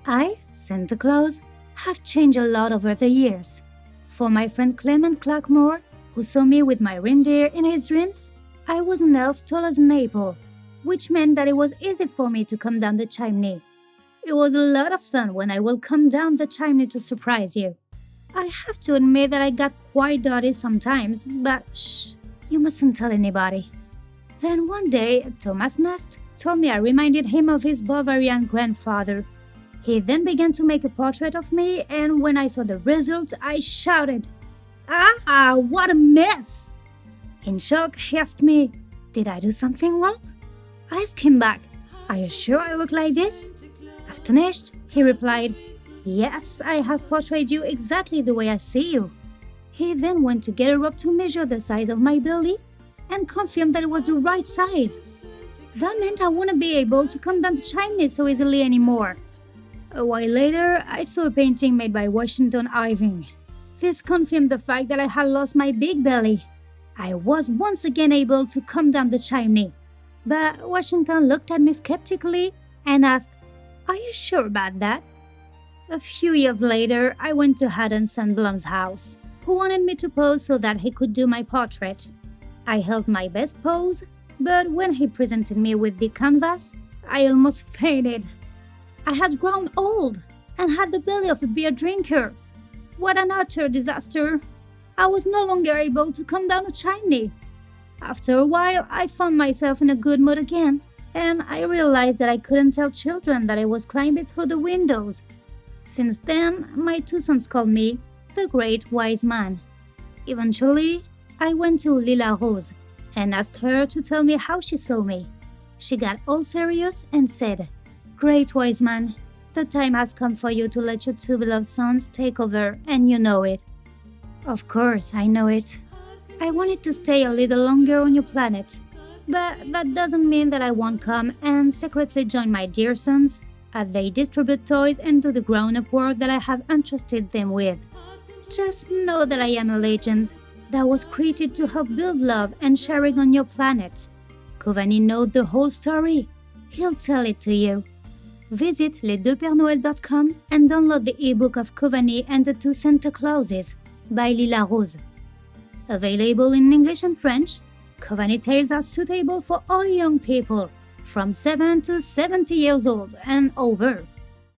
I, Santa Claus, have changed a lot over the years. For my friend Clement Clarkmore, who saw me with my reindeer in his dreams, I was an elf tall as an apple, which meant that it was easy for me to come down the chimney. It was a lot of fun when I will come down the chimney to surprise you. I have to admit that I got quite dirty sometimes, but shh, you mustn't tell anybody. Then one day, Thomas Nast told me I reminded him of his Bavarian grandfather. He then began to make a portrait of me, and when I saw the result, I shouted, "Ah, what a mess!" In shock, he asked me, "Did I do something wrong?" I asked him back, "Are you sure I look like this?" Astonished, he replied, "Yes, I have portrayed you exactly the way I see you." He then went to get a rope to measure the size of my belly and confirmed that it was the right size. That meant I wouldn't be able to come down the chimney so easily anymore. A while later, I saw a painting made by Washington Irving. This confirmed the fact that I had lost my big belly. I was once again able to come down the chimney. But Washington looked at me skeptically and asked, "Are you sure about that?" A few years later, I went to Haddon Sandblom's house, who wanted me to pose so that he could do my portrait. I held my best pose, but when he presented me with the canvas, I almost fainted. I had grown old and had the belly of a beer drinker. What an utter disaster! I was no longer able to come down the chimney. After a while, I found myself in a good mood again, and I realized that I couldn't tell children that I was climbing through the windows. Since then, my two sons called me the Great Wise Man. Eventually, I went to Lila Rose and asked her to tell me how she saw me. She got all serious and said, "Great Wise Man, the time has come for you to let your two beloved sons take over, and you know it." Of course, I know it. I wanted to stay a little longer on your planet, but that doesn't mean that I won't come and secretly join my dear sons as they distribute toys and do the grown-up work that I have entrusted them with. Just know that I am a legend that was created to help build love and sharing on your planet. Covani knows the whole story. He'll tell it to you. Visit lesdeuxpèresnoël.com and download the ebook of Covani and the Two Santa Clauses by Lila Rose. Available in English and French, Covani tales are suitable for all young people from 7 to 70 years old and over.